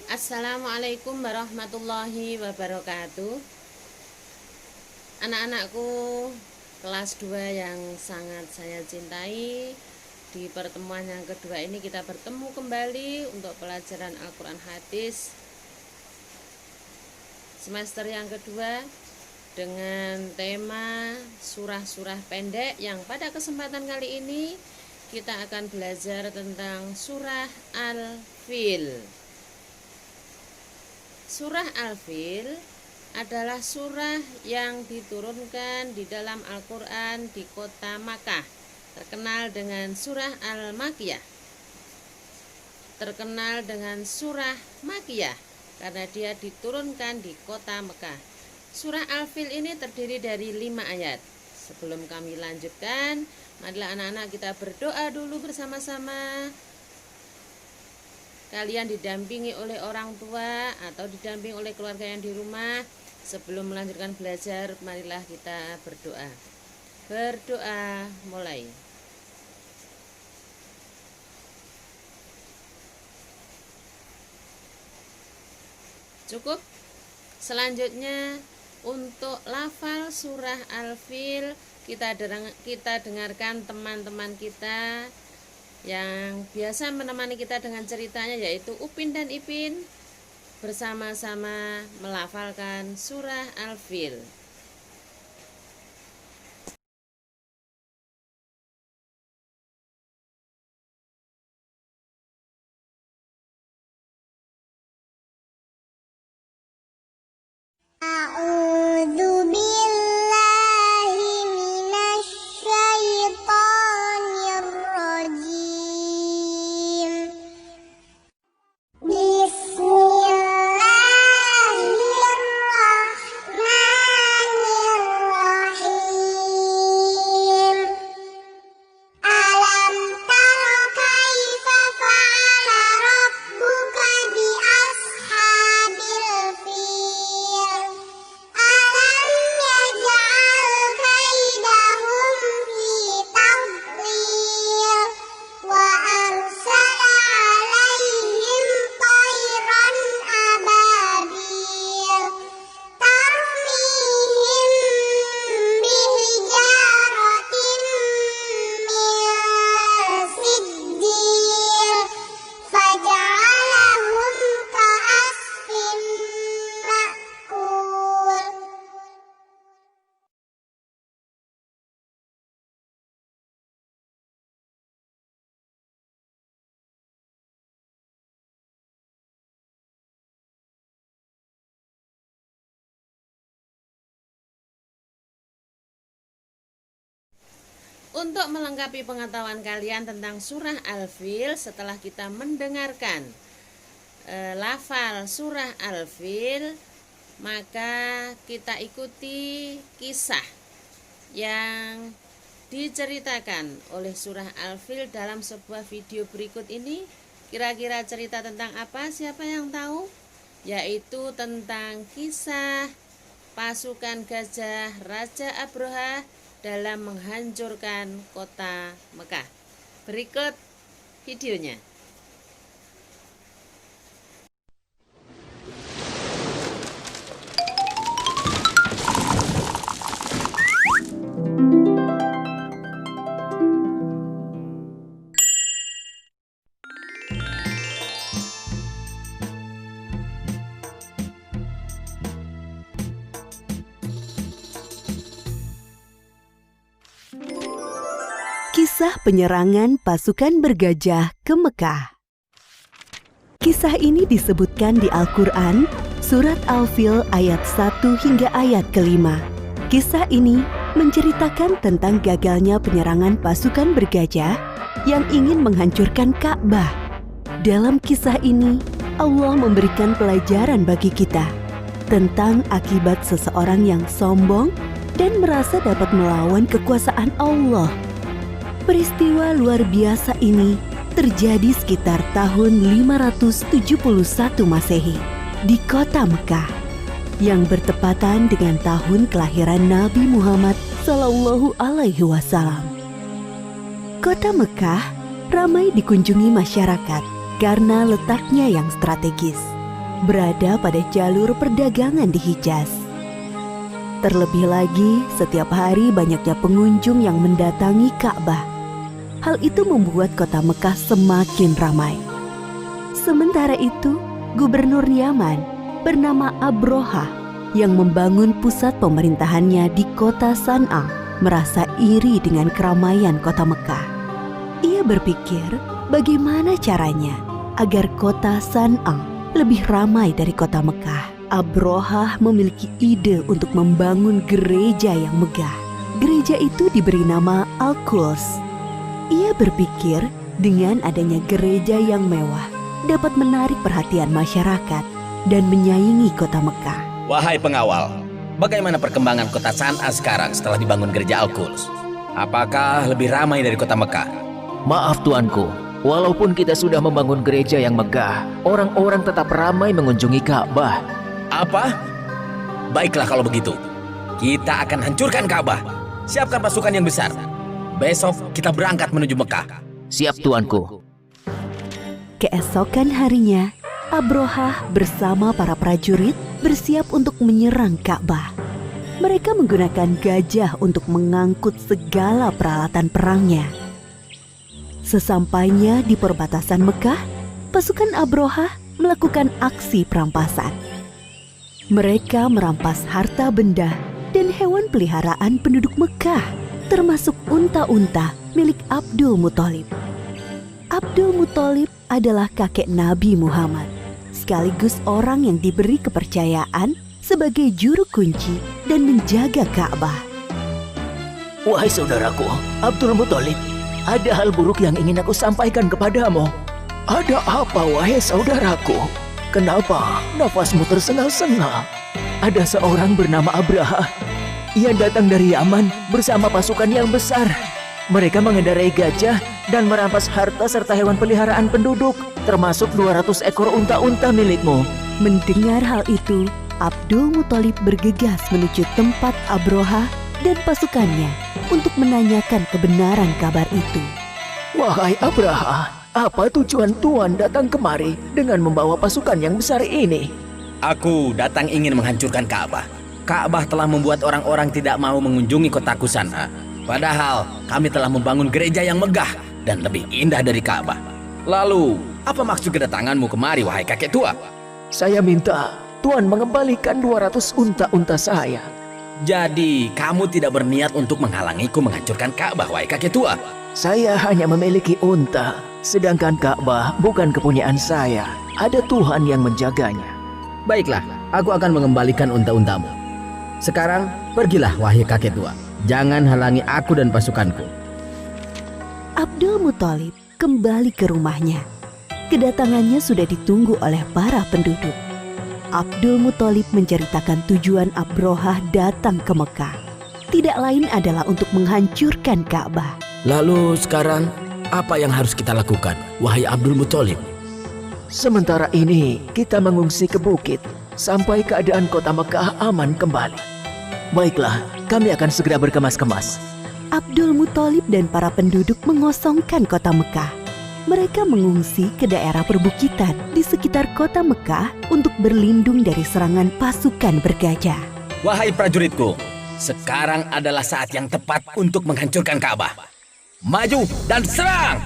Assalamualaikum warahmatullahi wabarakatuh. Anak-anakku kelas 2 yang sangat saya cintai, di pertemuan yang kedua ini kita bertemu kembali untuk pelajaran Al-Quran Hadis semester yang kedua dengan tema surah-surah pendek, yang pada kesempatan kali ini kita akan belajar tentang surah Al-Fil. Surah Al-Fil adalah surah yang diturunkan di dalam Al-Quran di kota Makkah, terkenal dengan surah Al-Makkiyah. Terkenal dengan surah Makkiyah karena dia diturunkan di kota Mekah. Surah Al-Fil ini terdiri dari 5 ayat. Sebelum kami lanjutkan, marilah anak-anak kita berdoa dulu bersama-sama. Kalian didampingi oleh orang tua atau didampingi oleh keluarga yang di rumah. Sebelum melanjutkan belajar, marilah kita berdoa. Berdoa mulai. Cukup? Selanjutnya untuk lafal surah Al-Fil kita dengarkan teman-teman kita yang biasa menemani kita dengan ceritanya, yaitu Upin dan Ipin, bersama-sama melafalkan surah Al-Fil. A'udzu billahi minasyaitonir rajim. Bismillahirrahmanirrahim. Alam tara kaifa fa'ala rabbuka bi ashabil fil. Alam yaj'al kaidahum fi tadlil wa arsala 'alaihim tayran ababil tarmihim bihijaratin min sijil faj'alahum ka'asfin ma'kul. Untuk melengkapi pengetahuan kalian tentang surah Al-Fil, setelah kita mendengarkan lafal surah Al-Fil, maka kita ikuti kisah yang diceritakan oleh surah Al-Fil dalam sebuah video berikut ini. Kira-kira cerita tentang apa? Siapa yang tahu? Yaitu tentang kisah pasukan gajah Raja Abraha dalam menghancurkan kota Mekah. Berikut videonya. Kisah penyerangan pasukan bergajah ke Mekah. Kisah ini disebutkan di Al-Quran, surat Al-Fil ayat 1 hingga ayat ke-5. Kisah ini menceritakan tentang gagalnya penyerangan pasukan bergajah yang ingin menghancurkan Ka'bah. Dalam kisah ini, Allah memberikan pelajaran bagi kita tentang akibat seseorang yang sombong dan merasa dapat melawan kekuasaan Allah. Peristiwa luar biasa ini terjadi sekitar tahun 571 Masehi di kota Mekah, yang bertepatan dengan tahun kelahiran Nabi Muhammad Sallallahu Alaihi Wasallam. Kota Mekah ramai dikunjungi masyarakat karena letaknya yang strategis. berada pada jalur perdagangan di Hijaz. Terlebih lagi, setiap hari banyaknya pengunjung yang mendatangi Ka'bah. Hal itu membuat kota Mekah semakin ramai. Sementara itu, Gubernur Yaman bernama Abrohah yang membangun pusat pemerintahannya di kota San'a merasa iri dengan keramaian kota Mekah. Ia berpikir bagaimana caranya agar kota San'a lebih ramai dari kota Mekah. Abrohah memiliki ide untuk membangun gereja yang megah. Gereja itu diberi nama Al-Quds. Ia berpikir dengan adanya gereja yang mewah dapat menarik perhatian masyarakat dan menyaingi kota Mekah. Wahai pengawal, bagaimana perkembangan kota San'a sekarang setelah dibangun gereja Al-Quds? Apakah lebih ramai dari kota Mekah? Maaf tuanku, walaupun kita sudah membangun gereja yang megah, orang-orang tetap ramai mengunjungi Ka'bah. Apa? Baiklah kalau begitu. Kita akan hancurkan Ka'bah. Siapkan pasukan yang besar. Besok kita berangkat menuju Mekah. Siap tuanku. Keesokan harinya, Abrohah bersama para prajurit bersiap untuk menyerang Ka'bah. Mereka menggunakan gajah untuk mengangkut segala peralatan perangnya. Sesampainya di perbatasan Mekah, pasukan Abrohah melakukan aksi perampasan. Mereka merampas harta benda dan hewan peliharaan penduduk Mekah, termasuk unta-unta milik Abdul Muthalib. Abdul Muthalib adalah kakek Nabi Muhammad, sekaligus orang yang diberi kepercayaan sebagai juru kunci dan menjaga Ka'bah. Wahai saudaraku, Abdul Muthalib, ada hal buruk yang ingin aku sampaikan kepadamu. Ada apa, wahai saudaraku? Kenapa nafasmu tersengal-sengal? Ada seorang bernama Abraha. Ia datang dari Yaman bersama pasukan yang besar. Mereka mengendarai gajah dan merampas harta serta hewan peliharaan penduduk, termasuk 200 ekor unta-unta milikmu. Mendengar hal itu, Abdul Muthalib bergegas menuju tempat Abrohah dan pasukannya untuk menanyakan kebenaran kabar itu. Wahai Abraha, apa tujuan Tuan datang kemari dengan membawa pasukan yang besar ini? Aku datang ingin menghancurkan Ka'bah. Ka'bah telah membuat orang-orang tidak mau mengunjungi kotaku San'a. Padahal kami telah membangun gereja yang megah dan lebih indah dari Ka'bah. Lalu, apa maksud kedatanganmu kemari, wahai kakek tua? Saya minta Tuan mengembalikan 200 unta-unta saya. Jadi, kamu tidak berniat untuk menghalangiku menghancurkan Ka'bah, wahai kakek tua? Saya hanya memiliki unta, sedangkan Ka'bah bukan kepunyaan saya. Ada Tuhan yang menjaganya. Baiklah, aku akan mengembalikan unta-untamu. Sekarang, pergilah, wahai kakek tua. Jangan halangi aku dan pasukanku. Abdul Muthalib kembali ke rumahnya. Kedatangannya sudah ditunggu oleh para penduduk. Abdul Muthalib menceritakan tujuan Abrohah datang ke Mekah. Tidak lain adalah untuk menghancurkan Ka'bah. Lalu sekarang, apa yang harus kita lakukan, wahai Abdul Muthalib? Sementara ini, kita mengungsi ke bukit sampai keadaan kota Mekah aman kembali. Baiklah, kami akan segera berkemas-kemas. Abdul Muthalib dan para penduduk mengosongkan kota Mekah. Mereka mengungsi ke daerah perbukitan di sekitar kota Mekah untuk berlindung dari serangan pasukan bergajah. Wahai prajuritku, sekarang adalah saat yang tepat untuk menghancurkan Ka'bah. Maju dan serang!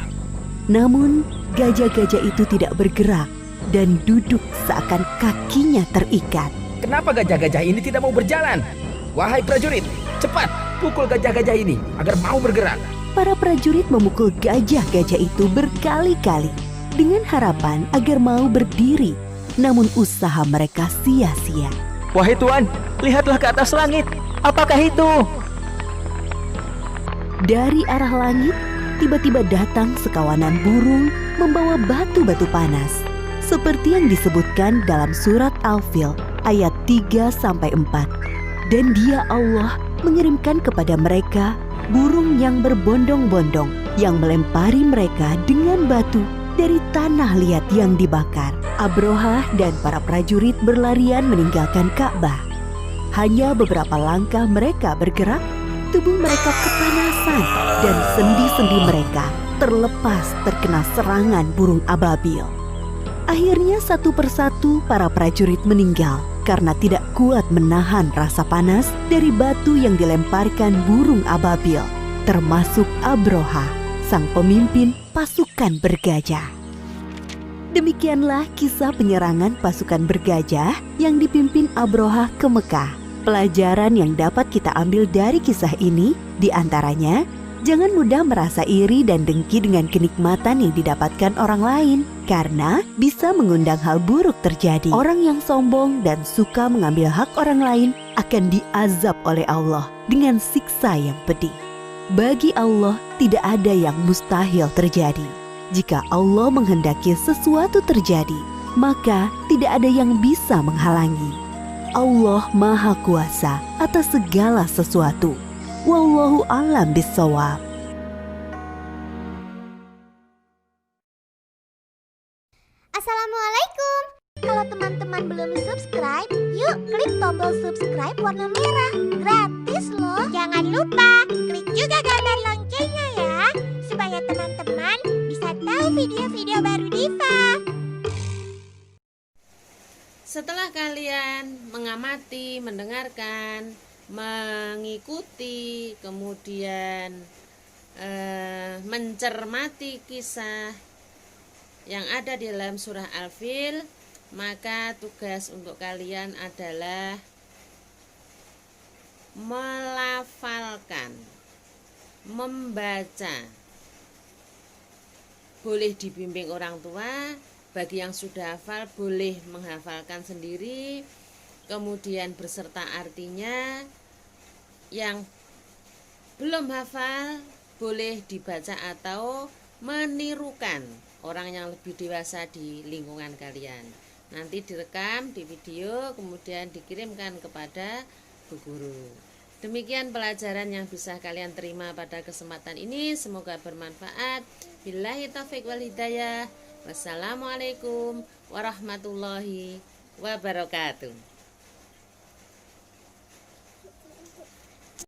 Namun, gajah-gajah itu tidak bergerak dan duduk seakan kakinya terikat. Kenapa gajah-gajah ini tidak mau berjalan? Wahai prajurit, cepat pukul gajah-gajah ini agar mau bergerak. Para prajurit memukul gajah-gajah itu berkali-kali dengan harapan agar mau berdiri. Namun usaha mereka sia-sia. Wahai Tuan, lihatlah ke atas langit. Apakah itu? Dari arah langit, tiba-tiba datang sekawanan burung membawa batu-batu panas. Seperti yang disebutkan dalam surat Al-Fil ayat 3-4. Dan Dia Allah mengirimkan kepada mereka burung yang berbondong-bondong yang melempari mereka dengan batu dari tanah liat yang dibakar. Abrohah dan para prajurit berlarian meninggalkan Ka'bah. Hanya beberapa langkah mereka bergerak, tubuh mereka kepanasan dan sendi-sendi mereka terlepas terkena serangan burung ababil. Akhirnya satu persatu para prajurit meninggal karena tidak kuat menahan rasa panas dari batu yang dilemparkan burung ababil, termasuk Abroha, sang pemimpin pasukan bergajah. Demikianlah kisah penyerangan pasukan bergajah yang dipimpin Abroha ke Mekah. Pelajaran yang dapat kita ambil dari kisah ini diantaranya, jangan mudah merasa iri dan dengki dengan kenikmatan yang didapatkan orang lain, karena bisa mengundang hal buruk terjadi. Orang yang sombong dan suka mengambil hak orang lain akan diazab oleh Allah dengan siksa yang pedih. Bagi Allah tidak ada yang mustahil terjadi. Jika Allah menghendaki sesuatu terjadi, maka tidak ada yang bisa menghalangi. Allah Maha Kuasa atas segala sesuatu. Wallahu a'lam bishawab. Assalamualaikum. Kalau teman-teman belum subscribe, yuk klik tombol subscribe warna merah. Gratis loh. Jangan lupa klik juga gambar loncengnya ya, supaya teman-teman bisa tahu video-video baru Diva. Setelah kalian mengamati, mendengarkan, mengikuti, kemudian mencermati kisah yang ada di dalam surah Al-Fil, maka tugas untuk kalian adalah melafalkan, membaca. Boleh dibimbing orang tua, bagi yang sudah hafal boleh menghafalkan sendiri, kemudian berserta artinya. Yang belum hafal boleh dibaca atau menirukan orang yang lebih dewasa di lingkungan kalian. Nanti direkam di video, kemudian dikirimkan kepada Bu Guru. Demikian pelajaran yang bisa kalian terima pada kesempatan ini. Semoga bermanfaat. Billahi taufiq wal hidayah. Wassalamualaikum warahmatullahi wabarakatuh.